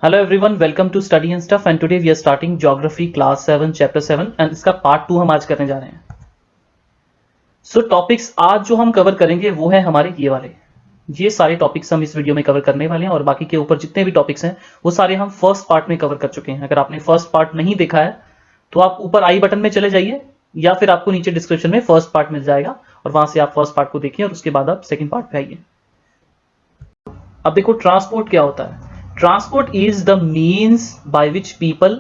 Hello everyone, welcome to Study and Stuff and today we are starting Geography Class 7 Chapter 7 and इसका Part 2 हम आज करने जा रहे हैं। So टॉपिक्स आज जो हम कवर करेंगे वो है हमारे ये वाले। ये सारे टॉपिक्स हम इस वीडियो में कवर करने वाले हैं और बाकी के ऊपर जितने भी टॉपिक्स हैं वो सारे हम फर्स्ट पार्ट में कवर कर चुके हैं। अगर आपने फर्स्ट पार्ट नहीं देखा है तो आप ऊपर आई बटन में चले जाइए या फिर आपको नीचे डिस्क्रिप्शन में फर्स्ट पार्ट मिल जाएगा और वहां से आप फर्स्ट पार्ट को देखिए और उसके बाद आप सेकेंड पार्ट पे आइए। अब देखो ट्रांसपोर्ट क्या होता है। Transport is the means by which people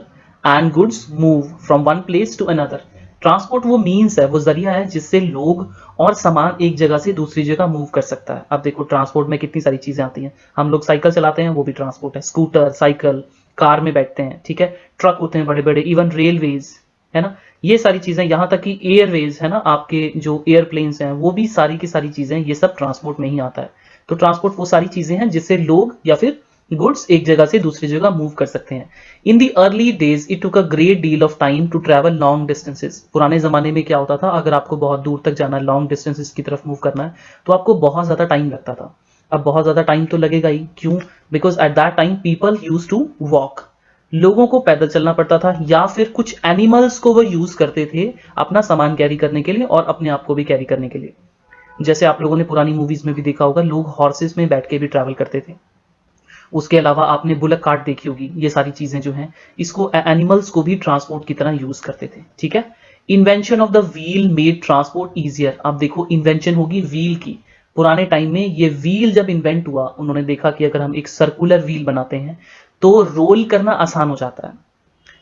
and goods move from one place to another. Transport वो मीन्स है, वो जरिया है जिससे लोग और सामान एक जगह से दूसरी जगह मूव कर सकता है। अब देखो ट्रांसपोर्ट में कितनी सारी चीजें आती हैं। हम लोग साइकिल चलाते हैं, वो भी ट्रांसपोर्ट है। स्कूटर, साइकिल, कार में बैठते हैं, ठीक है। ट्रक होते हैं बड़े बड़े, इवन रेलवेज, है ना। ये सारी चीजें, यहाँ तक कि एयरवेज है ना, आपके जो एयरप्लेन्स हैं वो भी सारी की सारी चीजें, ये सब ट्रांसपोर्ट में ही आता है। तो ट्रांसपोर्ट वो सारी चीजें हैं जिससे लोग या फिर गुड्स एक जगह से दूसरी जगह मूव कर सकते हैं। In the early days it took a great deal of time to travel long distances. पुराने जमाने में क्या होता था, अगर आपको बहुत दूर तक जाना है, लॉन्ग डिस्टेंसेस की तरफ मूव करना है, तो आपको बहुत ज्यादा टाइम लगता था। अब बहुत ज्यादा टाइम तो लगेगा ही, क्यों? Because at that time people use to walk. लोगों को पैदल चलना पड़ता था या फिर कुछ एनिमल्स को वो यूज करते थे अपना सामान कैरी करने के लिए और अपने आप को भी कैरी करने के लिए। जैसे आप लोगों ने पुरानी मूवीज में भी देखा होगा, लोग हॉर्सेस में बैठ के भी ट्रैवल करते थे। उसके अलावा आपने बुलक कार्ट देखी होगी। ये सारी चीजें जो हैं, इसको एनिमल्स को भी ट्रांसपोर्ट की तरह यूज करते थे, ठीक है। Invention of the wheel made transport easier. अब देखो इन्वेंशन होगी व्हील की। पुराने टाइम में ये व्हील जब इन्वेंट हुआ, उन्होंने देखा कि अगर हम एक सर्कुलर व्हील बनाते हैं तो रोल करना आसान हो जाता है।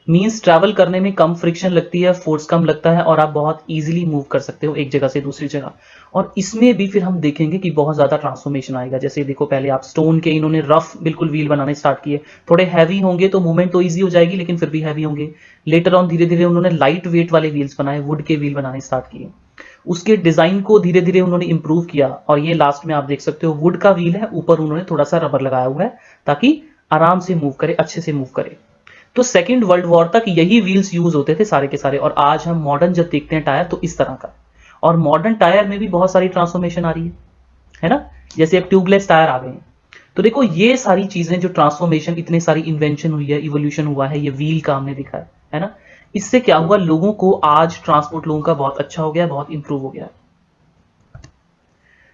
मीन्स ट्रैवल करने में कम फ्रिक्शन लगती है, फोर्स कम लगता है और आप बहुत इजीली मूव कर सकते हो एक जगह से दूसरी जगह। और इसमें भी फिर हम देखेंगे कि बहुत ज्यादा ट्रांसफॉर्मेशन आएगा। जैसे देखो, पहले आप स्टोन के इन्होंने रफ बिल्कुल व्हील बनाने स्टार्ट किए। थोड़े हैवी होंगे तो मूवमेंट तो ईजी हो जाएगी, लेकिन फिर भी हैवी होंगे। लेटर ऑन धीरे धीरे उन्होंने लाइट वेट वाले व्हील्स बनाए, वुड के व्हील बनाने स्टार्ट किए। उसके डिजाइन को धीरे धीरे उन्होंने इंप्रूव किया और ये लास्ट में आप देख सकते हो वुड का व्हील है, ऊपर उन्होंने थोड़ा सा रबर लगाया हुआ है ताकि आराम से मूव करे, अच्छे से मूव करे। तो सेकेंड वर्ल्ड वॉर तक यही व्हील्स यूज होते थे सारे के सारे। और आज हम मॉडर्न जब देखते हैं टायर, तो इस तरह का। और मॉडर्न टायर में भी बहुत सारी ट्रांसफॉर्मेशन आ रही है ना। जैसे अब ट्यूबलेस टायर आ गए हैं। तो देखो ये सारी चीजें जो ट्रांसफॉर्मेशन, इतने सारी इन्वेंशन हुई है, इवोल्यूशन हुआ है, ये व्हील का हमने देखा है ना। इससे क्या हुआ, लोगों को आज ट्रांसपोर्ट लोगों का बहुत अच्छा हो गया, बहुत इंप्रूव हो गया है।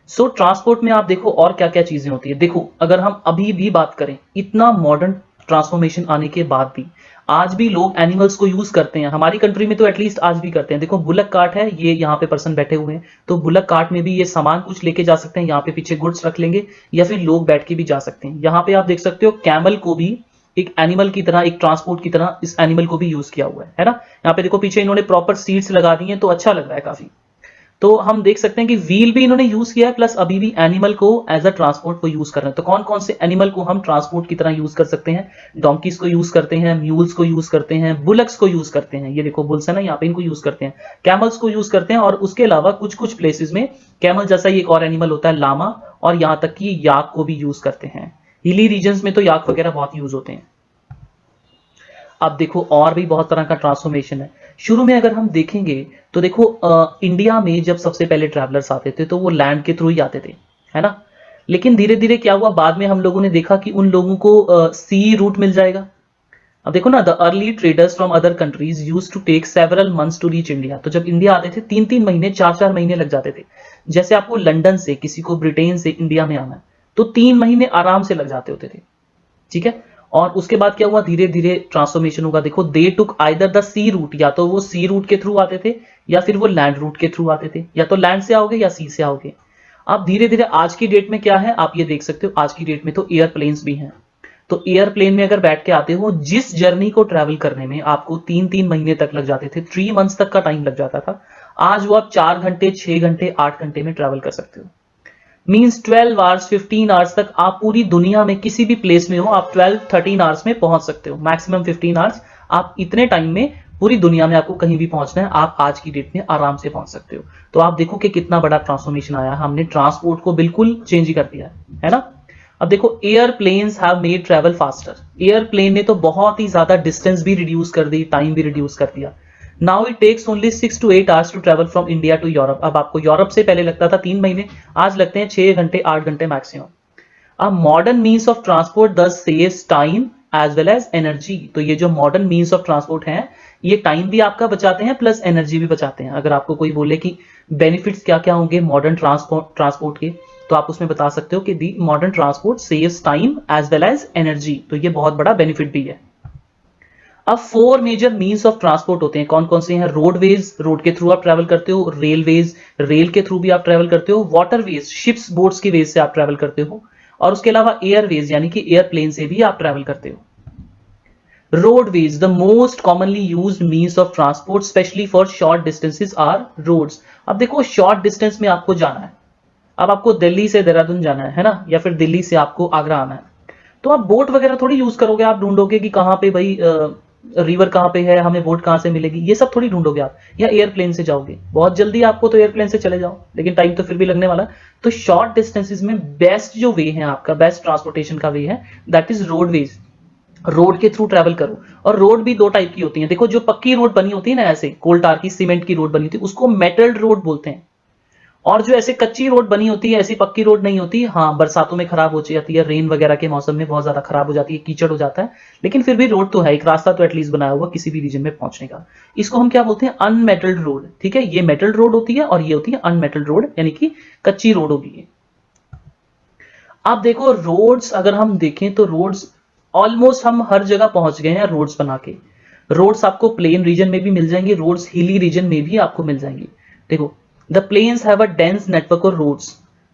सो ट्रांसपोर्ट में आप देखो और क्या क्या चीजें होती है। देखो अगर हम अभी भी बात करें, इतना मॉडर्न ट्रांसफॉर्मेशन आने के बाद भी आज भी लोग एनिमल्स को यूज करते हैं। हमारी कंट्री में तो एटलीस्ट आज भी करते हैं। देखो बुलक कार्ट है, ये यहाँ पे पर्सन बैठे हुए हैं, तो बुलक कार्ट में भी ये सामान कुछ लेके जा सकते हैं, यहाँ पे पीछे गुड्स रख लेंगे या फिर लोग बैठ के भी जा सकते हैं। यहाँ पे आप देख सकते हो कैमल को भी एक एनिमल की तरह, एक ट्रांसपोर्ट की तरह इस एनिमल को भी यूज किया हुआ है ना। यहाँ पे देखो पीछे इन्होंने प्रॉपर सीट्स लगा दी हैं, तो अच्छा लग रहा है काफी। तो हम देख सकते हैं कि व्हील भी इन्होंने यूज किया है, प्लस अभी भी एनिमल को एज अ ट्रांसपोर्ट को यूज कर रहे हैं। तो कौन कौन से एनिमल को हम ट्रांसपोर्ट की तरह यूज कर सकते हैं? डोंकीज को यूज करते हैं, म्यूल्स को यूज करते हैं, बुलक्स को यूज करते हैं। ये देखो बुल्स है ना, यहाँ पे इनको यूज करते हैं। कैमल्स को यूज करते हैं और उसके अलावा कुछ कुछ प्लेसेस में कैमल जैसा ही एक और एनिमल होता है, लामा, और यहाँ तक कि याक को भी यूज करते हैं। हिली रीजन में तो याक वगैरह बहुत यूज होते हैं। अब देखो और भी बहुत तरह का ट्रांसफॉर्मेशन है। शुरू में अगर हम देखेंगे तो देखो इंडिया में जब सबसे पहले ट्रैवलर्स आते थे तो वो लैंड के थ्रू ही आते थे, है ना। लेकिन धीरे धीरे क्या हुआ, बाद में हम लोगों ने देखा कि उन लोगों को सी रूट मिल जाएगा। अब देखो ना, the early traders from other countries use to take several months to reach India. तो जब इंडिया आते थे 3-3 महीने, 4-4 महीने लग जाते थे। जैसे आपको लंदन से, किसी को ब्रिटेन से इंडिया में आना है तो 3 महीने आराम से लग जाते होते थे, ठीक है। और उसके बाद क्या हुआ, धीरे धीरे ट्रांसफॉर्मेशन होगा। देखो दे टुक आइदर द सी रूट, या तो वो सी रूट के थ्रू आते थे या फिर वो लैंड रूट के थ्रू आते थे। या तो लैंड से आओगे या सी से आओगे। अब धीरे धीरे आज की डेट में क्या है, आप ये देख सकते हो, आज की डेट में तो एयरप्लेन्स भी हैं। तो एयरप्लेन में अगर बैठ के आते हो, जिस जर्नी को ट्रैवल करने में आपको 3-3 महीने तक लग जाते थे, 3 मंथ्स तक का टाइम लग जाता था, आज वो आप 4 घंटे, 6 घंटे, 8 घंटे में ट्रैवल कर सकते हो। मीन्स 12 आवर्स, 15 आवर्स तक आप पूरी दुनिया में किसी भी प्लेस में हो, आप 12-13 आवर्स में पहुंच सकते हो। मैक्सिमम 15 आवर्स, आप इतने टाइम में पूरी दुनिया में आपको कहीं भी पहुंचना है, आप आज की डेट में आराम से पहुंच सकते हो। तो आप देखो कि कितना बड़ा ट्रांसफॉर्मेशन आया, हमने ट्रांसपोर्ट को बिल्कुल चेंज ही कर दिया है ना। अब देखो airplanes have made travel faster. Airplane ने तो बहुत ही ज्यादा डिस्टेंस भी रिड्यूस कर दी, टाइम भी रिड्यूस कर दिया। Now it takes only 6 to 8 hours to travel from India to Europe. अब आपको यूरोप से पहले लगता था 3 महीने, आज लगते हैं 6 घंटे, 8 घंटे मैक्सिमम। अब modern means of transport thus saves time as well as energy. तो ये जो मॉडर्न मीन्स ऑफ ट्रांसपोर्ट हैं, ये टाइम भी आपका बचाते हैं प्लस एनर्जी भी बचाते हैं। अगर आपको कोई बोले कि बेनिफिट्स क्या क्या होंगे मॉडर्न ट्रांसपोर्ट के, तो आप उसमें बता सकते हो कि the modern transport saves time as well as energy. तो ये बहुत बड़ा बेनिफिट भी है। अब 4 मेजर मीन्स ऑफ ट्रांसपोर्ट होते हैं। कौन कौन से हैं? रोडवेज, रोड के थ्रू आप ट्रैवल करते हो। रेलवेज, रेल के थ्रू भी आप ट्रैवल करते हो। वाटरवेज, शिप्स बोट्स की वेज से आप ट्रैवल करते हो। और उसके अलावा एयरवेज यानी कि एयरप्लेन से भी आप ट्रैवल करते हो। Roadways, the most commonly used means of transport specially for short distances are roads. अब देखो शॉर्ट डिस्टेंस में आपको जाना है, अब आपको दिल्ली से देहरादून जाना है ना, या फिर दिल्ली से आपको आगरा आना है, तो आप बोट वगैरह थोड़ी यूज करोगे। आप ढूंढोगे कि कहाँ पे भाई रिवर कहाँ पे है, हमें बोट कहाँ से मिलेगी, ये सब थोड़ी ढूंढोगे आप। या एयरप्लेन से जाओगे, बहुत जल्दी आपको तो एयरप्लेन से चले जाओ, लेकिन टाइम तो फिर भी लगने वाला। तो शॉर्ट डिस्टेंसेस में बेस्ट जो वे है आपका, बेस्ट ट्रांसपोर्टेशन का वे है, दैट इज रोडवेज। रोड के थ्रू ट्रैवल करो। और रोड भी दो टाइप की होती है। देखो जो पक्की रोड बनी होती है ना, ऐसे कोल टार की सीमेंट की रोड बनी होती है, उसको मेटल्ड रोड बोलते हैं। और जो ऐसे कच्ची रोड बनी होती है, ऐसी पक्की रोड नहीं होती, हाँ बरसातों में खराब हो जाती है, रेन वगैरह के मौसम में बहुत ज्यादा खराब हो जाती है, कीचड़ हो जाता है, लेकिन फिर भी रोड तो है, एक रास्ता तो एटलीस्ट बनाया हुआ किसी भी रीजन में पहुंचने का। इसको हम क्या बोलते हैं? Unmetalled road. ठीक है, ये मेटल्ड रोड होती है और ये होती है अनमेटल्ड रोड, यानी कि कच्ची रोड होगी ये। आप देखो रोड्स, अगर हम देखें तो रोड्स ऑलमोस्ट हम हर जगह पहुंच गए हैं रोड्स बना के। रोड्स आपको प्लेन रीजन में भी मिल जाएंगे, रोड्स हिली रीजन में भी आपको मिल जाएंगे। देखो the plains have a dense network of roads.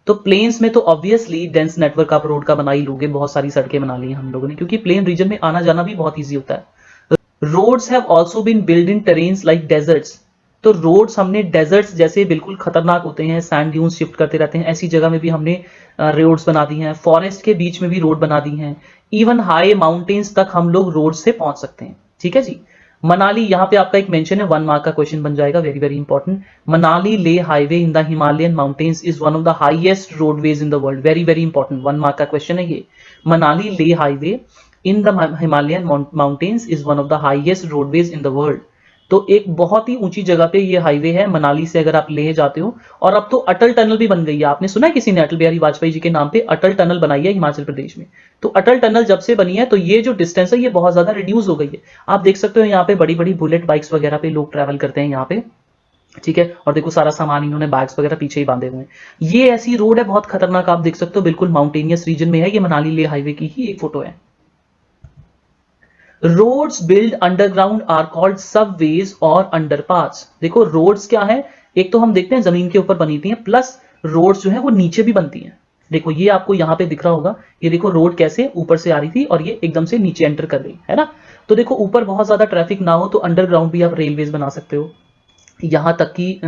तो प्लेन्स में तो ऑब्वियसली डेंस नेटवर्क आप रोड का बना ही लोगे, बहुत सारी सड़कें बना ली हैं हम लोगों ने, क्योंकि प्लेन रीजन में आना जाना भी बहुत ईजी होता है। Roads have also been build in terrains like deserts. तो रोड्स हमने डेजर्ट्स जैसे बिल्कुल खतरनाक होते हैं, सैंड ड्यून्स शिफ्ट करते रहते हैं, ऐसी जगह में भी हमने रोड्स बना दी हैं। फॉरेस्ट के बीच में भी रोड बना दी हैं। इवन हाई माउंटेन्स तक हम लोग रोड से पहुंच सकते हैं। ठीक है जी। मनाली, यहाँ पे आपका एक मेंशन है, 1 मार्क का क्वेश्चन बन जाएगा, very very important. Manali Leh highway in the Himalayan mountains is one of the highest roadways in the world. Very very important, 1 mark का क्वेश्चन है ये। Manali Leh highway in the Himalayan mountains is one of the highest roadways in the world. तो एक बहुत ही ऊंची जगह पे ये हाईवे है, मनाली से अगर आप लेह जाते हो। और अब तो अटल टनल भी बन गई है। आपने सुना है किसी ने अटल बिहारी वाजपेयी जी के नाम पे अटल टनल बनाई है हिमाचल प्रदेश में। तो अटल टनल जब से बनी है, तो ये जो डिस्टेंस है ये बहुत ज्यादा रिड्यूस हो गई है। आप देख सकते हो यहाँ पे बड़ी बड़ी बुलेट बाइक्स वगैरह पे लोग ट्रैवल करते हैं यहाँ पे। ठीक है, और देखो सारा सामान इन्होंने बैग्स वगैरह पीछे ही बांधे हुए हैं। ये ऐसी रोड है बहुत खतरनाक, आप देख सकते हो बिल्कुल माउंटेनियस रीजन में है, ये मनाली लेह हाईवे की ही एक फोटो है। Roads build underground are called subways और अंडरपास। देखो रोड्स क्या है, एक तो हम देखते हैं जमीन के ऊपर बनी होती हैं, प्लस रोड्स जो है वो नीचे भी बनती हैं। देखो ये आपको यहाँ पे दिख रहा होगा, ये देखो रोड कैसे ऊपर से आ रही थी और ये एकदम से नीचे एंटर कर गई है ना। तो देखो ऊपर बहुत ज्यादा ट्रैफिक ना हो तो अंडरग्राउंड भी आप रेलवेज बना सकते हो, यहाँ तक कि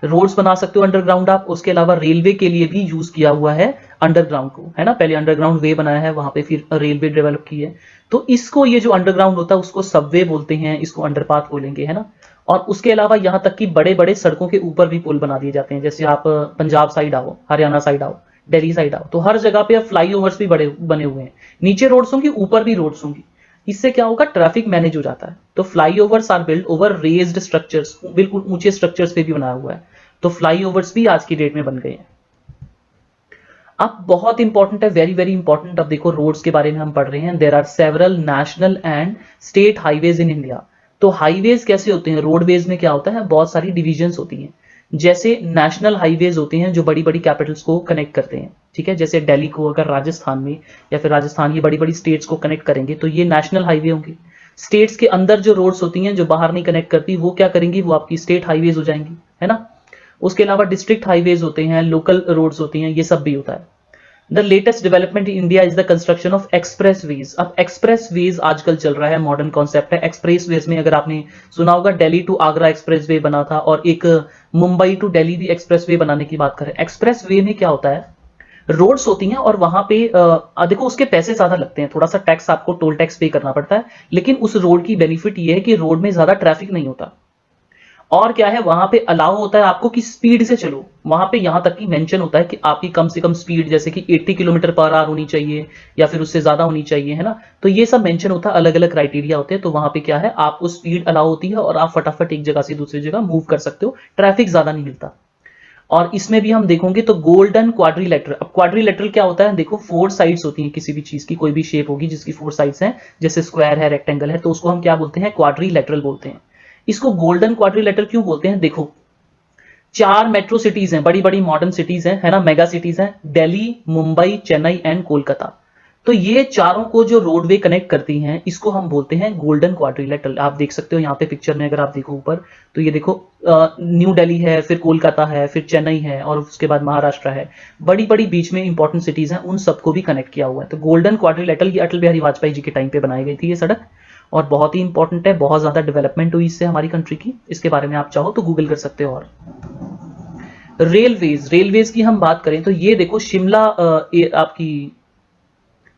रोड्स बना सकते हो अंडरग्राउंड आप। उसके अलावा रेलवे के लिए भी यूज किया हुआ है अंडरग्राउंड को, है ना। पहले अंडरग्राउंड वे बनाया है, वहां पे फिर रेलवे डेवलप की है। तो इसको, ये जो अंडरग्राउंड होता है उसको सबवे बोलते हैं, इसको अंडरपाथ बोलेंगे, है ना। और उसके अलावा यहाँ तक कि बड़े बड़े सड़कों के ऊपर भी पुल बना दिए जाते हैं। जैसे आप पंजाब साइड आओ, हरियाणा साइड आओ, दिल्ली साइड आओ, तो हर जगह पे अब फ्लाईओवर्स भी बड़े बने हुए हैं। नीचे रोड्स होंगी, ऊपर भी रोड्स होंगी। इससे क्या होगा, ट्रैफिक मैनेज हो जाता है। तो flyovers are build over raised structures, बिल्कुल ऊंचे स्ट्रक्चर्स पे भी बनाया हुआ है। तो फ्लाईओवर्स भी आज की डेट में बन गए हैं। अब बहुत इंपॉर्टेंट है, वेरी वेरी इंपॉर्टेंट। अब देखो रोड्स के बारे में हम पढ़ रहे हैं। There are several national and state highways in India. तो हाईवेज कैसे होते हैं, रोडवेज में क्या होता है, बहुत सारी डिविजन्स होती हैं। जैसे नेशनल हाईवेज होते हैं जो बड़ी बड़ी कैपिटल्स को कनेक्ट करते हैं। ठीक है, जैसे दिल्ली को अगर राजस्थान में, या फिर राजस्थान की बड़ी बड़ी स्टेट्स को कनेक्ट करेंगे, तो ये नेशनल हाईवे होंगे। स्टेट्स के अंदर जो रोड्स होती हैं जो बाहर नहीं कनेक्ट करती, वो क्या करेंगी, वो आपकी स्टेट हाईवेज हो जाएंगी, है ना। उसके अलावा डिस्ट्रिक्ट हाईवेज होते हैं, लोकल रोड्स होती हैं, ये सब भी होता है। The latest development in India is the construction of expressways. अब एक्सप्रेस वेज आजकल चल रहा है, मॉडर्न कॉन्सेप्ट है। एक्सप्रेस वेज में अगर आपने सुना होगा, Delhi to Agra expressway बना था, और एक मुंबई टू दिल्ली भी एक्सप्रेस वे बनाने की बात करें। एक्सप्रेस वे में क्या होता है, रोड्स होती हैं और वहां पे देखो उसके पैसे ज्यादा लगते हैं, थोड़ा सा टैक्स, आपको टोल टैक्स पे करना पड़ता है। लेकिन उस रोड की बेनिफिट ये है कि रोड में ज्यादा ट्रैफिक नहीं होता। और क्या है, वहां पे अलाउ होता है आपको कि स्पीड से चलो। वहां पे यहां तक कि मेंशन होता है कि आपकी कम से कम स्पीड जैसे कि 80 किलोमीटर पर आवर होनी चाहिए, या फिर उससे ज्यादा होनी चाहिए, है ना। तो ये सब मेंशन होता है, अलग अलग क्राइटेरिया होते हैं। तो वहां पे क्या है, आपको स्पीड अलाउ होती है और आप फटाफट एक जगह से दूसरी जगह मूव कर सकते हो, ट्रैफिक ज्यादा नहीं मिलता। और इसमें भी हम देखोगे तो गोल्डन क्वाड्रिलेटरल। अब क्वाड्रिलेटरल क्या होता है, देखो 4 साइड्स होती हैं किसी भी चीज की, कोई भी शेप होगी जिसकी 4 साइड्स हैं, जैसे स्क्वायर है, रेक्टेंगल है, तो उसको हम क्या बोलते हैं, क्वाड्रिलेटरल बोलते हैं। इसको गोल्डन क्वाड्रिलेटरल क्यों बोलते हैं, देखो 4 मेट्रो सिटीज हैं, बड़ी बड़ी मॉडर्न सिटीज हैं, है ना, मेगा सिटीज हैं, दिल्ली, मुंबई, चेन्नई एंड कोलकाता। तो ये चारों को जो रोडवे कनेक्ट करती हैं, इसको हम बोलते हैं गोल्डन क्वाड्रिलेटरल। आप देख सकते हो यहाँ पे पिक्चर में, अगर आप देखो ऊपर, तो ये देखो न्यू दिल्ली है, फिर कोलकाता है, फिर चेन्नई है, और उसके बाद महाराष्ट्र है। बड़ी बड़ी बीच में इंपॉर्टेंट सिटीज हैं, उन सबको भी कनेक्ट किया हुआ है। तो गोल्डन क्वाड्रिलेटरल ये अटल बिहारी वाजपेयी जी के टाइम पे बनाई गई थी ये सड़क, और बहुत ही इंपॉर्टेंट है, बहुत ज्यादा डेवलपमेंट हुई इससे हमारी कंट्री की। इसके बारे में आप चाहो तो गूगल कर सकते हो। और रेलवेज, रेलवेज की हम बात करें तो ये देखो शिमला, आपकी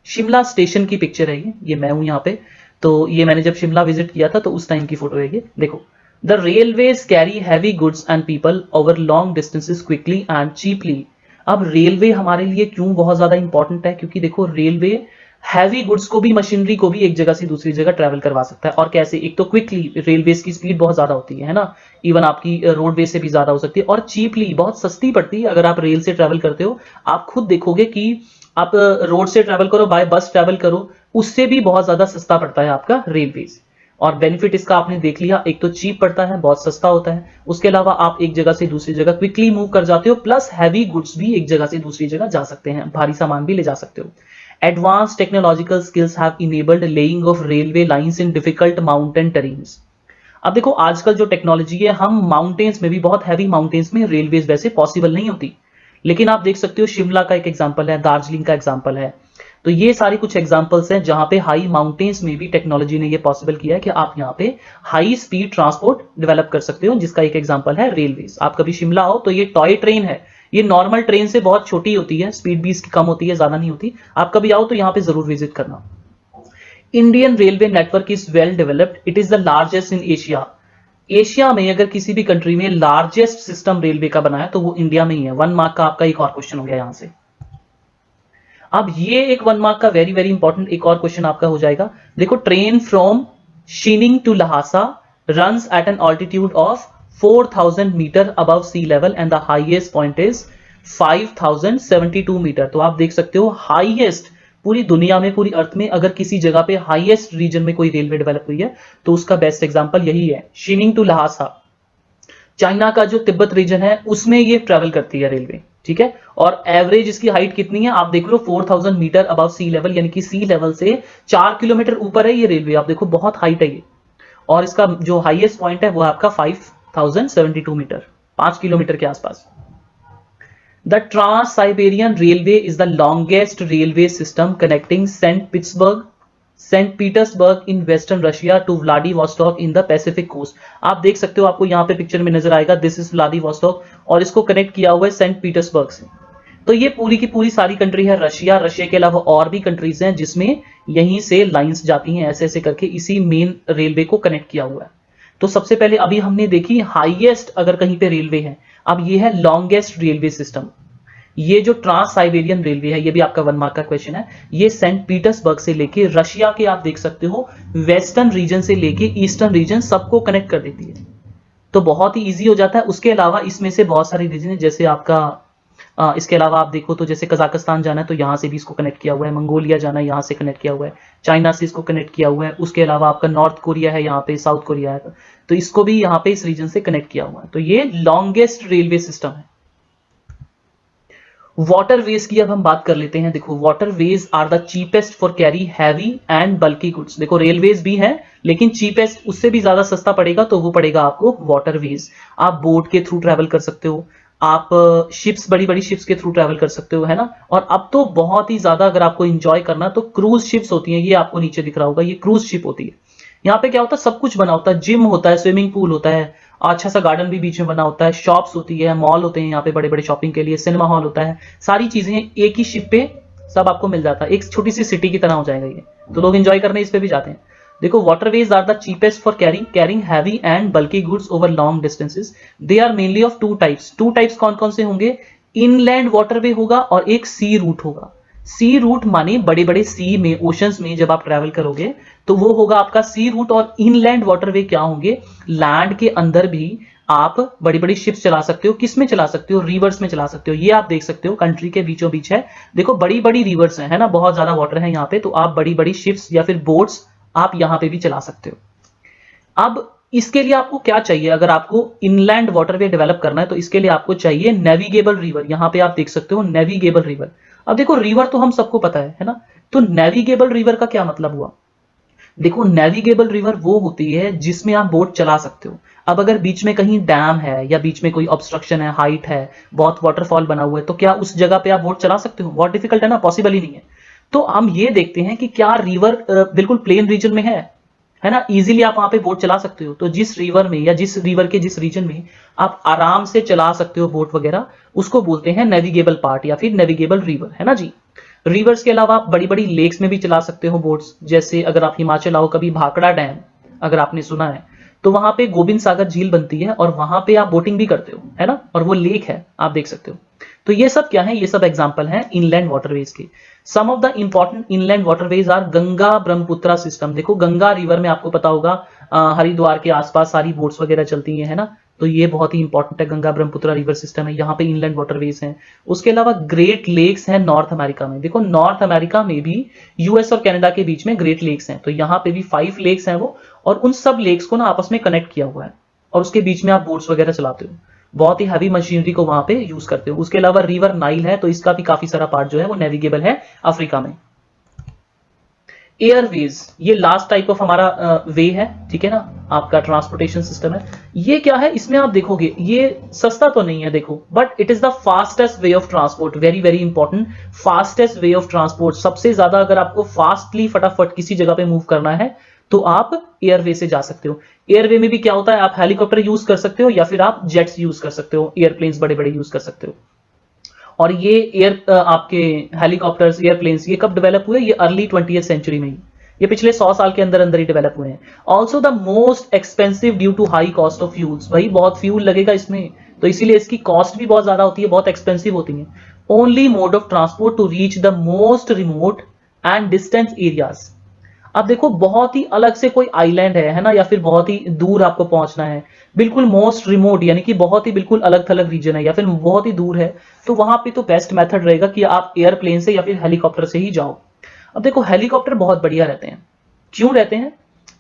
शिमला स्टेशन की पिक्चर है ये मैं हूं यहाँ पे। तो ये मैंने जब शिमला विजिट किया था तो उस टाइम की फोटो है ये, देखो। The railways carry heavy goods and people over long distances quickly and cheaply. अब रेलवे हमारे लिए क्यों बहुत ज्यादा इंपॉर्टेंट है, क्योंकि देखो रेलवे हैवी गुड्स को भी, मशीनरी को भी एक जगह से दूसरी जगह ट्रैवल करवा सकता है। और कैसे, एक तो क्विकली, रेलवेज की स्पीड बहुत ज्यादा होती है ना, इवन आपकी रोडवे से भी ज्यादा हो सकती है, और चीपली, बहुत सस्ती पड़ती है। अगर आप रेल से ट्रैवल करते हो, आप खुद देखोगे कि आप रोड से ट्रैवल करो, बाय बस ट्रैवल करो, उससे भी बहुत ज्यादा सस्ता पड़ता है आपका रेलवेज। और बेनिफिट इसका आपने देख लिया, एक तो चीप पड़ता है, बहुत सस्ता होता है, उसके अलावा आप एक जगह से दूसरी जगह क्विकली मूव कर जाते हो, प्लस हैवी गुड्स भी एक जगह से दूसरी जगह जा सकते हैं, भारी सामान भी ले जा सकते हो। Advance technological skills have enabled laying of railway lines in difficult mountain terrains. अब देखो आजकल जो टेक्नोलॉजी है, हम माउंटेन्स में भी, बहुत हैवी माउंटेन्स में रेलवेज वैसे पॉसिबल नहीं होती, लेकिन आप देख सकते हो शिमला का एक एग्जांपल है, दार्जिलिंग का एग्जांपल है। तो ये सारी कुछ एग्जांपल्स हैं जहां पे हाई माउंटेन्स में भी टेक्नोलॉजी ने ये पॉसिबल किया है कि आप यहाँ पे हाई स्पीड ट्रांसपोर्ट डेवलप कर सकते हो, जिसका एक एग्जांपल है रेलवेज। आप कभी शिमला आओ तो ये टॉय ट्रेन है, ये नॉर्मल ट्रेन से बहुत छोटी होती है, स्पीड भी इसकी कम होती है, ज्यादा नहीं होती। आप कभी आओ तो यहाँ पे जरूर विजिट करना। Indian railway network is well developed, it is the largest in Asia. Asia में अगर किसी भी कंट्री में लार्जेस्ट सिस्टम रेलवे का बना है तो वो इंडिया में ही है। 1 मार्क का आपका एक और क्वेश्चन हो गया यहां से। अब ये एक 1 मार्क का वेरी वेरी इंपॉर्टेंट एक और क्वेश्चन आपका हो जाएगा। देखो, train from Xining to Lhasa runs at an altitude of 4000 metre above sea level and the highest point is 5072 metre. तो आप देख सकते हो हाईएस्ट पूरी दुनिया में, पूरी अर्थ में, अगर किसी जगह पे हाईएस्ट रीजन में कोई रेलवे डेवलप हुई है तो उसका बेस्ट एग्जांपल यही है, शीनिंग टू लहासा। चाइना का जो तिब्बत रीजन है उसमें ये ट्रेवल करती है रेलवे, ठीक है। और एवरेज इसकी हाइट कितनी है आप देख लो, 4000 मीटर अबव सी लेवल, यानी कि सी लेवल से 4 किलोमीटर ऊपर है ये रेलवे। आप देखो बहुत हाइट है ये, और इसका जो हाईएस्ट पॉइंट है वो आपका 5072 मीटर, 5 किलोमीटर के आसपास। The trans Siberian railway is the longest railway system connecting Saint Petersburg in western Russia to Vladivostok in the Pacific coast. आप देख सकते हो, आपको यहाँ पे पिक्चर में नजर आएगा, दिस इज व्लादिवोस्टॉक, और इसको कनेक्ट किया हुआ है सेंट पीटर्सबर्ग से। तो ये पूरी की पूरी सारी कंट्री है रशिया। रशिया के अलावा और भी कंट्रीज हैं जिसमें यहीं से लाइंस जाती हैं, ऐसे ऐसे करके इसी मेन रेलवे को कनेक्ट किया हुआ है। तो सबसे पहले अभी हमने देखी हाईएस्ट अगर कहीं पे रेलवे है, अब ये है लॉन्गेस्ट रेलवे सिस्टम। ये जो ट्रांस साइबेरियन रेलवे है, ये भी आपका 1 मार्क का क्वेश्चन है। ये सेंट पीटर्सबर्ग से लेके रशिया के, आप देख सकते हो, वेस्टर्न रीजन से लेके ईस्टर्न रीजन सबको कनेक्ट कर देती है। तो बहुत ही ईजी हो जाता है। उसके अलावा इसमें से बहुत सारे रीजन है, जैसे आपका इसके अलावा आप देखो तो जैसे कजाकिस्तान जाना है तो यहाँ से भी इसको कनेक्ट किया हुआ है, मंगोलिया जाना है यहाँ से कनेक्ट किया हुआ है, चाइना से इसको कनेक्ट किया हुआ है। उसके अलावा आपका नॉर्थ कोरिया है यहाँ पे, साउथ कोरिया है, तो इसको भी यहाँ पे इस रीजन से कनेक्ट किया हुआ है। तो ये लॉन्गेस्ट रेलवे सिस्टम है। वाटरवेज की अब हम बात कर लेते हैं। देखो, waterways are the cheapest for carry heavy and bulky goods. देखो रेलवेज भी है, लेकिन चीपेस्ट, उससे भी ज्यादा सस्ता पड़ेगा तो वो पड़ेगा आपको वाटरवेज। आप बोट के थ्रू ट्रैवल कर सकते हो, आप शिप्स, बड़ी बड़ी शिप्स के थ्रू ट्रैवल कर सकते हो, है ना। और अब तो बहुत ही ज्यादा अगर आपको एंजॉय करना तो क्रूज शिप्स होती हैं, ये आपको नीचे दिख रहा होगा, ये क्रूज शिप होती है। यहाँ पे क्या होता है, सब कुछ बना होता है, जिम होता है, स्विमिंग पूल होता है, अच्छा सा गार्डन भी बीच में बना होता है, शॉप्स होती है, मॉल होते हैं यहाँ पे बड़े बड़े शॉपिंग के लिए, सिनेमा हॉल होता है, सारी चीजें एक ही शिप पे सब आपको मिल जाता है। एक छोटी सी सिटी की तरह हो जाएगा ये, तो लोग एंजॉय करने इस पे भी जाते हैं। देखो, waterways are the cheapest for carrying heavy and bulky goods over long distances. They are mainly of two types. Two types कौन कौन से होंगे, इनलैंड वाटरवे होगा और एक सी रूट होगा। सी रूट माने बड़े बड़े सी में, ओशंस में जब आप ट्रैवल करोगे तो वो होगा आपका सी रूट। और इनलैंड वाटरवे क्या होंगे, लैंड के अंदर भी आप बड़ी बड़ी शिप्स चला सकते हो। किस में चला सकते हो? रिवर्स में चला सकते हो। ये आप देख सकते हो कंट्री के बीचों बीच है, देखो बड़ी बड़ी रिवर्स है ना, बहुत ज्यादा वाटर है यहाँ पे, तो आप बड़ी बड़ी शिप्स या फिर बोट्स आप यहाँ पे भी चला सकते हो। अब इसके लिए आपको क्या चाहिए? अगर आपको इनलैंड वाटरवे डेवलप करना है तो इसके लिए आपको चाहिए नेविगेबल रिवर। यहां पे आप देख सकते हो नेविगेबल रिवर। अब देखो रिवर तो हम सबको पता है ना, तो नेविगेबल रिवर का क्या मतलब हुआ? देखो नेविगेबल रिवर वो होती है जिसमें आप बोट चला सकते हो। अब अगर बीच में कहीं डैम है या बीच में कोई ऑब्स्ट्रक्शन है, हाइट है, बहुत वाटरफॉल बना हुआ है, तो क्या उस जगह पे आप बोट चला सकते हो? बहुत डिफिकल्ट है ना, पॉसिबल ही नहीं है। तो हम ये देखते हैं कि क्या रिवर बिल्कुल प्लेन रीजन में है ना, इजीली आप वहां पे बोट चला सकते हो। तो जिस रिवर में या जिस रिवर के जिस रीजन में आप आराम से चला सकते हो बोट वगैरह, उसको बोलते हैं नेविगेबल पार्ट या फिर नेविगेबल रिवर, है ना जी। रिवर्स के अलावा आप बड़ी बड़ी लेक्स में भी चला सकते हो बोट्स। जैसे अगर आप हिमाचल आओ कभी, भाखड़ा डैम अगर आपने सुना है, तो वहां पे गोबिंद सागर झील बनती है और वहां पे आप बोटिंग भी करते हो, है ना, और वो लेक है, आप देख सकते हो। तो ये सब क्या है? ये सब एग्जांपल हैं इनलैंड वाटरवेज के। Some of the important inland waterways are Ganga Brahmaputra system. देखो गंगा रिवर में आपको पता होगा हरिद्वार के आसपास सारी बोट्स वगैरह चलती हैं, है ना, तो ये बहुत ही इंपॉर्टेंट है। गंगा ब्रह्मपुत्रा रिवर सिस्टम है, यहाँ पे इनलैंड वाटरवेज हैं। उसके अलावा ग्रेट लेक्स हैं नॉर्थ अमेरिका में। देखो नॉर्थ अमेरिका में भी यूएस और कनाडा के बीच में ग्रेट लेक्स हैं, तो यहाँ पे भी 5 लेक्स हैं वो, और उन सब लेक्स को ना आपस में कनेक्ट किया हुआ है, और उसके बीच में आप बोट्स वगैरह चलाते हो। बहुत ही हैवी मशीनरी को वहां पे यूज करते हो। उसके अलावा रिवर नाइल है, तो इसका भी काफी सारा पार्ट जो है वो नेविगेबल है अफ्रीका में। एयरवेज, ये लास्ट टाइप ऑफ हमारा वे है, ठीक है ना, आपका ट्रांसपोर्टेशन सिस्टम है। ये क्या है? इसमें आप देखोगे ये सस्ता तो नहीं है देखो, but it is the fastest way of transport. Very very important, fastest way of transport. सबसे ज्यादा अगर आपको फास्टली फटाफट किसी जगह पे मूव करना है तो आप एयरवे से जा सकते हो। एयरवे में भी क्या होता है? आप हेलीकॉप्टर यूज कर सकते हो या फिर आप जेट्स यूज कर सकते हो, एयरप्लेन्स बड़े बड़े यूज कर सकते हो। और ये आपके हेलीकॉप्टर्स, एयरप्लेन्स, ये कब डेवलप हुए? ये अर्ली 20th सेंचुरी में ही, ये पिछले 100 साल के अंदर अंदर ही डेवलप हुए हैं। Also the most expensive due to high cost of fuels. भाई बहुत फ्यूल लगेगा इसमें, तो इसीलिए इसकी कॉस्ट भी बहुत ज्यादा होती है, बहुत एक्सपेंसिव होती है। Only mode of transport to reach the most remote and distance areas. अब देखो बहुत ही अलग से कोई आइलैंड है ना, या फिर बहुत ही दूर आपको पहुंचना है, बिल्कुल मोस्ट रिमोट यानी कि बहुत ही बिल्कुल अलग थलग रीजन है या फिर बहुत ही दूर है, तो वहां पे तो बेस्ट मेथड रहेगा कि आप एयरप्लेन से या फिर हेलीकॉप्टर से ही जाओ। अब देखो हेलीकॉप्टर बहुत बढ़िया रहते हैं। क्यों रहते हैं?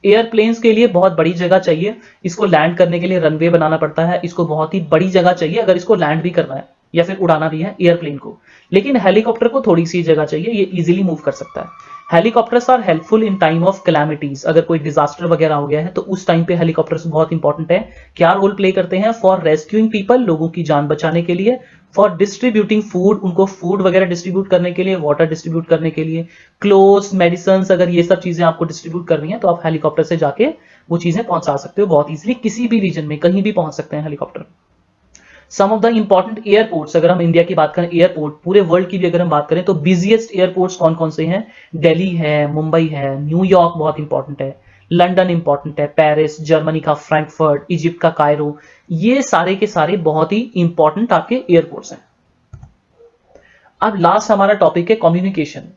एयरप्लेन्स के लिए बहुत बड़ी जगह चाहिए, इसको लैंड करने के लिए रनवे बनाना पड़ता है, इसको बहुत ही बड़ी जगह चाहिए अगर इसको लैंड भी करना है या फिर उड़ाना भी है एयरप्लेन को। लेकिन हेलीकॉप्टर को थोड़ी सी जगह चाहिए, ये इजीली मूव कर सकता है। Helicopters are helpful in time of calamities. अगर कोई डिजास्टर वगैरह हो गया है तो उस टाइम पे हेलीकॉप्टर्स बहुत इंपॉर्टेंट है। क्या रोल प्ले करते हैं? फॉर रेस्क्यूइंग पीपल, लोगों की जान बचाने के लिए। फॉर डिस्ट्रीब्यूटिंग फूड, उनको फूड वगैरह डिस्ट्रीब्यूट करने के लिए, वाटर डिस्ट्रीब्यूट करने के लिए, क्लोथ्स, मेडिसिन, अगर ये सब चीजें आपको डिस्ट्रीब्यूट करनी है तो आप हेलीकॉप्टर से जाके वो चीजें पहुंचा सकते हो बहुत इजीली, किसी भी रीजन में कहीं भी पहुंच सकते हैं helicopter. Some of the important airports, अगर हम इंडिया की बात करें, एयरपोर्ट पूरे वर्ल्ड की भी अगर हम बात करें तो बिजिएस्ट एयरपोर्ट्स कौन कौन से हैं? दिल्ली है, मुंबई है, न्यूयॉर्क बहुत इंपॉर्टेंट है, लंदन इंपॉर्टेंट है, पेरिस, जर्मनी का फ्रैंकफर्ट, इजिप्ट का कायरो, ये सारे के सारे बहुत ही इंपॉर्टेंट आपके एयरपोर्ट्स हैं। अब लास्ट हमारा टॉपिक है कम्युनिकेशन।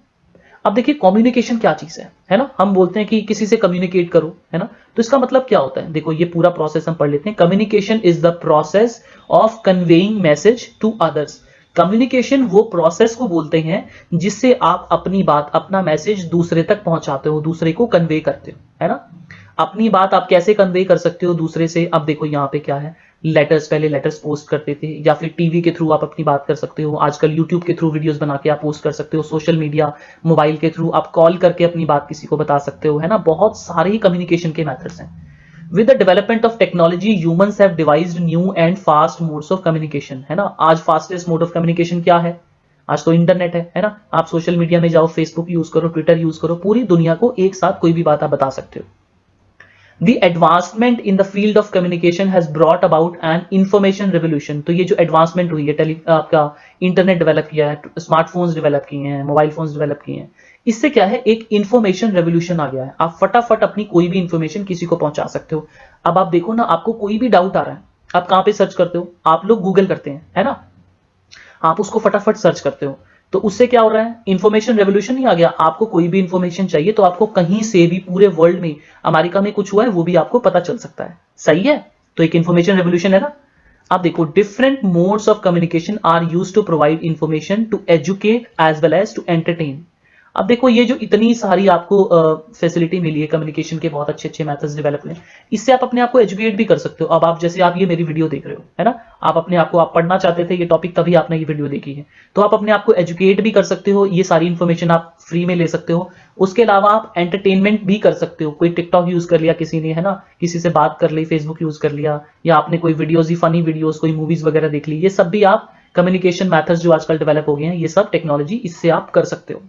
अब देखिए कम्युनिकेशन क्या चीज है ना, हम बोलते हैं कि किसी से कम्युनिकेट करो, है ना, तो इसका मतलब क्या होता है? देखो ये पूरा प्रोसेस हम पढ़ लेते हैं। Communication is the process of conveying message to others. Communication वो प्रोसेस को बोलते हैं जिससे आप अपनी बात, अपना मैसेज दूसरे तक पहुंचाते हो, दूसरे को कन्वे करते हो, है ना। अपनी बात आप कैसे कन्वे कर सकते हो दूसरे से? अब देखो यहाँ पे क्या है, लेटर्स, पहले लेटर्स पोस्ट करते थे, या फिर टीवी के थ्रू आप अपनी बात कर सकते हो, आजकल यूट्यूब के थ्रू वीडियोस बना के आप पोस्ट कर सकते हो, सोशल मीडिया, मोबाइल के थ्रू आप कॉल करके अपनी बात किसी को बता सकते हो, है ना। बहुत सारे ही कम्युनिकेशन के मेथड्स हैं। With the development of technology humans have devised new and fast modes of communication, है ना। आज फास्टेस्ट मोड ऑफ कम्युनिकेशन क्या है? आज तो इंटरनेट है ना। आप सोशल मीडिया में जाओ, फेसबुक यूज करो, ट्विटर यूज करो, पूरी दुनिया को एक साथ कोई भी बात आप बता सकते हो। The advancement in the field of communication has brought about an information revolution। तो ये जो एडवांसमेंट हुई है, आपका इंटरनेट डेवलप किया है, स्मार्टफोन्स डेवलप किए हैं, मोबाइल फोन्स डेवलप किए हैं, इससे क्या है, एक इंफॉर्मेशन रेवोल्यूशन आ गया है। आप फटाफट अपनी कोई भी इंफॉर्मेशन किसी को पहुंचा सकते हो। अब आप देखो ना, आपको कोई भी डाउट आ रहा है, आप कहां पे सर्च करते हो? आप लोग गूगल करते हैं, है ना, आप उसको फटाफट सर्च करते हो, तो उससे क्या हो रहा है, इंफॉर्मेशन रेवोल्यूशन ही आ गया। आपको कोई भी इंफॉर्मेशन चाहिए तो आपको कहीं से भी पूरे वर्ल्ड में, अमेरिका में कुछ हुआ है वो भी आपको पता चल सकता है। सही है। तो एक इंफॉर्मेशन रेवोल्यूशन है ना। आप देखो, different modes of communication are used to provide information to educate as well as to entertain. अब देखो, ये जो इतनी सारी आपको फैसिलिटी मिली है, कम्युनिकेशन के बहुत अच्छे अच्छे मेथड्स डेवलप हुए, इससे आप अपने आप को एजुकेट भी कर सकते हो। अब आप जैसे आप ये मेरी वीडियो देख रहे हो, है ना, आप अपने आप को, आप पढ़ना चाहते थे ये टॉपिक, तभी आपने ये वीडियो देखी है, तो आप अपने आप को एजुकेट भी कर सकते हो, ये सारी इंफॉर्मेशन आप फ्री में ले सकते हो। उसके अलावा आप एंटरटेनमेंट भी कर सकते हो। कोई टिकटॉक यूज कर लिया किसी ने, है ना, किसी से बात कर ली, फेसबुक यूज कर लिया, या आपने कोई वीडियोज ही, फनी वीडियोज, कोई मूवीज वगैरह देख ली, ये सब भी आप कम्युनिकेशन मेथड्स जो आजकल डेवलप हो गए हैं, ये सब टेक्नोलॉजी, इससे आप कर सकते हो।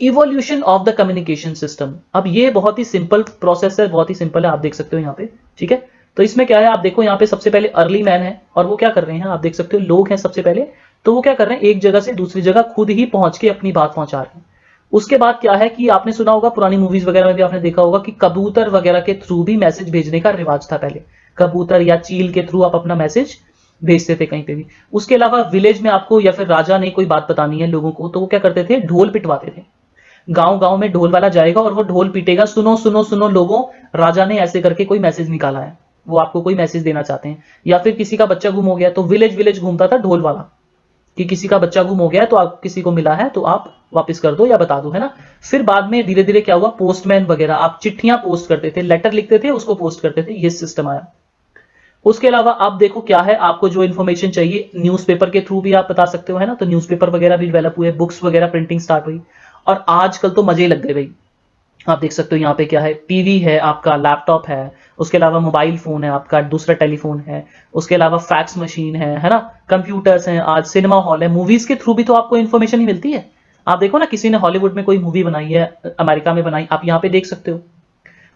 Evolution of the communication system, अब ये बहुत ही सिंपल प्रोसेस है, बहुत ही सिंपल है, आप देख सकते हो यहाँ पे, ठीक है। तो इसमें क्या है, आप देखो यहाँ पे सबसे पहले अर्ली मैन है, और वो क्या कर रहे हैं, आप देख सकते हो, लोग हैं सबसे पहले, तो वो क्या कर रहे हैं, एक जगह से दूसरी जगह खुद ही पहुंच के अपनी बात पहुंचा रहे हैं। उसके बाद क्या है कि आपने सुना होगा, पुरानी मूवीज वगैरह में भी आपने देखा होगा कि कबूतर वगैरह के थ्रू भी मैसेज भेजने का रिवाज था पहले। कबूतर या चील के थ्रू आप अपना मैसेज भेजते थे कहीं पे भी। उसके अलावा विलेज में आपको, या फिर राजा ने कोई बात बतानी है लोगों को, तो वो क्या करते थे, ढोल पिटवाते थे। गांव गांव में ढोल वाला जाएगा और वो ढोल पीटेगा, सुनो सुनो सुनो लोगों, राजा ने ऐसे करके कोई मैसेज निकाला है, वो आपको कोई मैसेज देना चाहते हैं। या फिर किसी का बच्चा गुम हो गया, तो विलेज विलेज घूमता था ढोल वाला, कि किसी का बच्चा गुम हो गया है, तो आप, किसी को मिला है तो आप वापस कर दो या बता दो, है ना। फिर बाद में धीरे धीरे क्या हुआ, पोस्टमैन वगैरह, आप चिट्ठियां पोस्ट करते थे, लेटर लिखते थे, उसको पोस्ट करते थे, ये सिस्टम आया। उसके अलावा आप देखो क्या है, आपको जो इन्फॉर्मेशन चाहिए, न्यूज़पेपर के थ्रू भी आप बता सकते हो, है ना। तो न्यूज़पेपर वगैरह भी डेवलप हुए, बुक्स वगैरह प्रिंटिंग स्टार्ट हुई, और आजकल तो मजे लग गए भाई। आप देख सकते हो यहाँ पे क्या है, टीवी है आपका, लैपटॉप है, उसके अलावा मोबाइल फोन है आपका, दूसरा टेलीफोन है, उसके अलावा फैक्स मशीन है ना, कंप्यूटर्स हैं, आज सिनेमा हॉल है, मूवीज के थ्रू भी तो आपको इन्फॉर्मेशन ही मिलती है। आप देखो ना, किसी ने हॉलीवुड में कोई मूवी बनाई है, अमेरिका में बनाई, आप यहाँ पे देख सकते हो।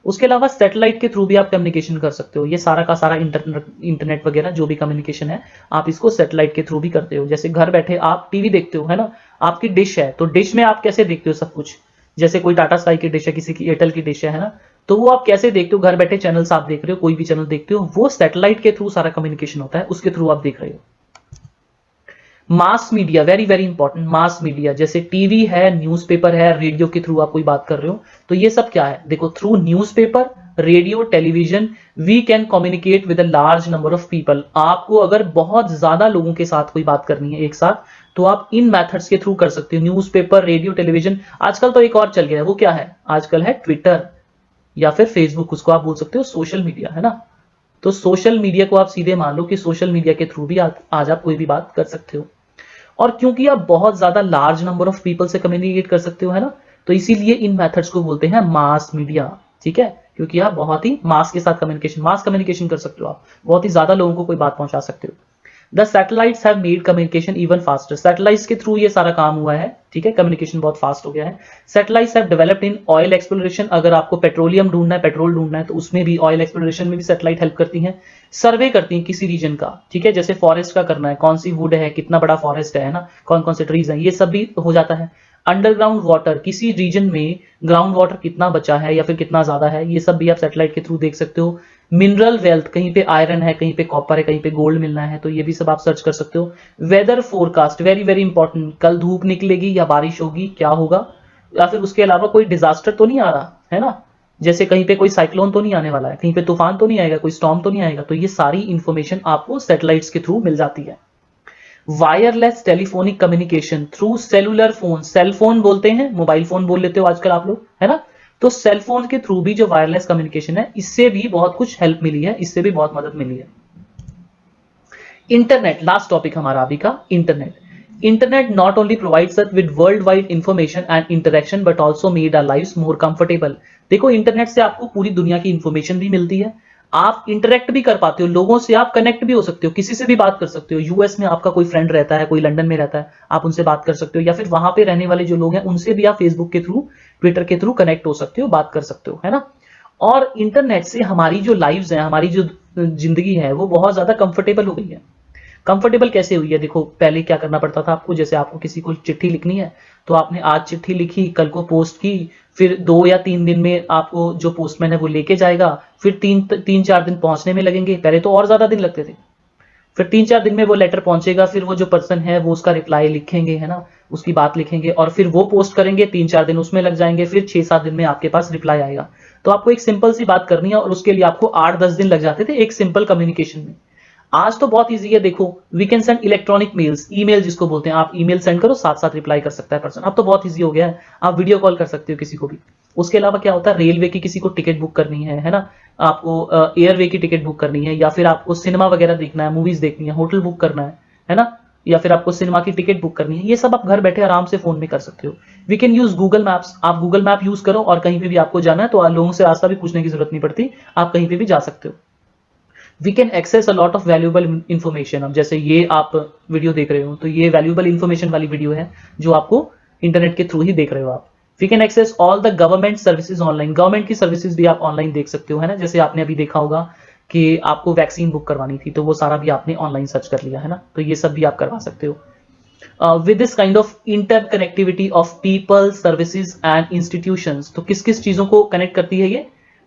उसके अलावा सैटेलाइट के थ्रू भी आप कम्युनिकेशन कर सकते हो। ये सारा का सारा इंटरनेट वगैरह जो भी कम्युनिकेशन है, आप इसको सैटेलाइट के थ्रू भी करते हो। जैसे घर बैठे आप टीवी देखते हो, है ना, आपकी डिश है, तो डिश में आप कैसे देखते हो सब कुछ, जैसे कोई टाटा स्काई की डिश है, किसी की एयरटेल की डिश है ना, तो वो आप कैसे देखते हो, घर बैठे चैनल्स आप देख रहे हो, कोई भी चैनल देखते हो, वो सैटेलाइट के थ्रू सारा कम्युनिकेशन होता है, उसके थ्रू आप देख रहे हो। Mass media, very very important, mass media, जैसे टीवी है, न्यूज़पेपर है, रेडियो के थ्रू आप कोई बात कर रहे हो, तो ये सब क्या है, देखो, through newspaper, radio, television, we can communicate with a large number of people. आपको अगर बहुत ज्यादा लोगों के साथ कोई बात करनी है एक साथ, तो आप इन मेथड्स के थ्रू कर सकते हो, न्यूज़पेपर, रेडियो, टेलीविजन। आजकल तो एक और चल गया है, वो क्या है, आजकल है ट्विटर या फिर फेसबुक, उसको आप बोल सकते हो सोशल मीडिया, है ना। तो सोशल मीडिया को आप सीधे मान लो कि सोशल मीडिया के थ्रू भी आज आप कोई भी बात कर सकते हो। और क्योंकि आप बहुत ज्यादा लार्ज नंबर ऑफ पीपल से कम्युनिकेट कर सकते हो, है ना, तो इसीलिए इन मेथड्स को बोलते हैं मास मीडिया, ठीक है। क्योंकि आप बहुत ही मास के साथ कम्युनिकेशन, मास कम्युनिकेशन कर सकते हो, आप बहुत ही ज्यादा लोगों को कोई बात पहुंचा सकते हो। The satellites have made communication even faster, satellites के थ्रू ये सारा काम हुआ है, ठीक है, कम्युनिकेशन बहुत फास्ट हो गया है। Satellites have developed in oil exploration, अगर आपको पेट्रोलियम ढूंढना है, पेट्रोल ढूंढना है, तो उसमें भी, ऑयल एक्सप्लोरेशन में भी सैटेलाइट हेल्प करती हैं। सर्वे करती हैं किसी रीजन का, ठीक है, जैसे फॉरेस्ट का करना है, कौन सी वुड है, कितना बड़ा फॉरेस्ट है ना, कौन कौन से ट्रीज हैं, ये सब भी हो जाता है। अंडरग्राउंड वाटर, किसी रीजन में ग्राउंड वाटर कितना बचा है या फिर कितना ज्यादा है, ये सब भी आप सैटेलाइट के थ्रू देख सकते हो। मिनरल वेल्थ, कहीं पे आयरन है, कहीं पे कॉपर है, कहीं पे गोल्ड मिलना है, तो ये भी सब आप सर्च कर सकते हो। Weather forecast, very very important, कल धूप निकलेगी या बारिश होगी, क्या होगा, या फिर उसके अलावा कोई डिजास्टर तो नहीं आ रहा है ना, जैसे कहीं पे कोई साइक्लोन तो नहीं आने वाला है, कहीं पे तूफान तो नहीं आएगा, कोई स्टॉर्म तो नहीं आएगा, तो ये सारी इंफॉर्मेशन आपको सैटेलाइट्स के थ्रू मिल जाती है। Wireless telephonic communication through cellular phone, cell phone बोलते हैं, मोबाइल फोन बोल लेते हो आजकल आप लोग, है ना, तो सेल फोन के थ्रू भी जो वायरलेस कम्युनिकेशन है, इससे भी बहुत कुछ हेल्प मिली है, इससे भी बहुत मदद मिली है। इंटरनेट, लास्ट टॉपिक हमारा अभी का, internet. Internet not only provides us with world wide information and interaction but also made our lives more comfortable. देखो, इंटरनेट से आपको पूरी दुनिया की इंफॉर्मेशन भी मिलती है, आप इंटरेक्ट भी कर पाते हो लोगों से, आप कनेक्ट भी हो सकते हो, किसी से भी बात कर सकते हो। यूएस में आपका कोई फ्रेंड रहता है, कोई लंदन में रहता है, आप उनसे बात कर सकते हो, या फिर वहां पे रहने वाले जो लोग हैं उनसे भी आप फेसबुक के थ्रू, ट्विटर के थ्रू कनेक्ट हो सकते हो, बात कर सकते हो, है ना। और इंटरनेट से हमारी जो लाइव्स हैं, हमारी जो जिंदगी है, वो बहुत ज्यादा कंफर्टेबल हो गई है। कंफर्टेबल कैसे हुई है, देखो, पहले क्या करना पड़ता था आपको, जैसे आपको किसी को चिट्ठी लिखनी है, तो आपने आज चिट्ठी लिखी, कल को पोस्ट की, फिर 2 या 3 दिन में आपको जो पोस्टमैन है वो लेके जाएगा, फिर तीन तीन चार दिन पहुंचने में लगेंगे, पहले तो और ज्यादा दिन लगते थे। फिर 3-4 दिन में वो लेटर पहुंचेगा, फिर वो जो पर्सन है वो उसका रिप्लाई लिखेंगे, है ना, उसकी बात लिखेंगे और फिर वो पोस्ट करेंगे, 3-4 दिन उसमें लग जाएंगे, फिर 6-7 दिन में आपके पास रिप्लाई आएगा। तो आपको एक सिंपल सी बात करनी है और उसके लिए आपको 8-10 दिन लग जाते थे एक सिंपल कम्युनिकेशन में। आज तो बहुत ईजी है, देखो we can send electronic mails, email जिसको बोलते हैं, आप ईमेल सेंड करो, साथ साथ रिप्लाई कर सकता है पर्सन। अब तो बहुत ईजी हो गया है, आप वीडियो कॉल कर सकते हो किसी को भी। उसके अलावा क्या होता है, रेलवे की किसी को टिकट बुक करनी है ना, आपको एयरवे की टिकट बुक करनी है, या फिर आपको सिनेमा वगैरह देखना है, मूवीज देखनी है, होटल बुक करना है ना, या फिर आपको सिनेमा की टिकट बुक करनी है, ये सब आप घर बैठे आराम से फोन में कर सकते हो। We can use Google maps, आप गूगल मैप यूज करो और कहीं पे भी आपको जाना है तो लोगों से रास्ता भी पूछने की जरूरत नहीं पड़ती, आप कहीं पे भी जा सकते हो। We can access a lot of valuable information. अब जैसे ये आप वीडियो देख रहे हो तो ये वैल्यूएबल इंफॉर्मेशन वाली वीडियो है जो आपको इंटरनेट के थ्रू ही देख रहे हो आप। We can access all the government services online, government की सर्विसेज भी आप ऑनलाइन देख सकते हो, है ना। जैसे आपने अभी देखा होगा कि आपको वैक्सीन बुक करवानी थी तो वो सारा भी आपने ऑनलाइन सर्च कर लिया, है ना, तो ये सब भी आप करवा सकते हो। With this kind of interconnectivity of people, services and institutions, तो किस किस चीजों को कनेक्ट करती है ये,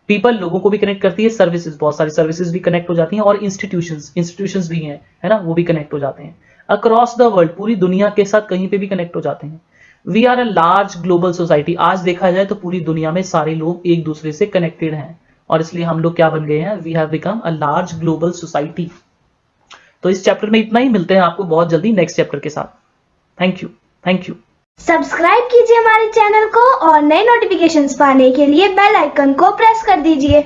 पीपल लोगों को भी कनेक्ट करती है, सर्विसेज बहुत सारी सर्विसेज भी कनेक्ट हो जाती हैं, और इंस्टीट्यूशंस भी हैं, है ना, वो भी कनेक्ट हो जाते हैं अक्रॉस द वर्ल्ड, पूरी दुनिया के साथ कहीं पे भी कनेक्ट हो जाते हैं। We are a large global society, आज देखा जाए तो पूरी दुनिया में सारे लोग एक दूसरे से कनेक्टेड हैं और इसलिए हम लोग क्या बन गए हैं, we have become a large global society. तो इस चैप्टर में इतना ही, मिलते हैं आपको बहुत जल्दी नेक्स्ट चैप्टर के साथ। Thank you, thank you. Subscribe कीजिए हमारे चैनल को और नए नोटिफिकेशंस पाने के लिए बेल आइकन को प्रेस कर दीजिए।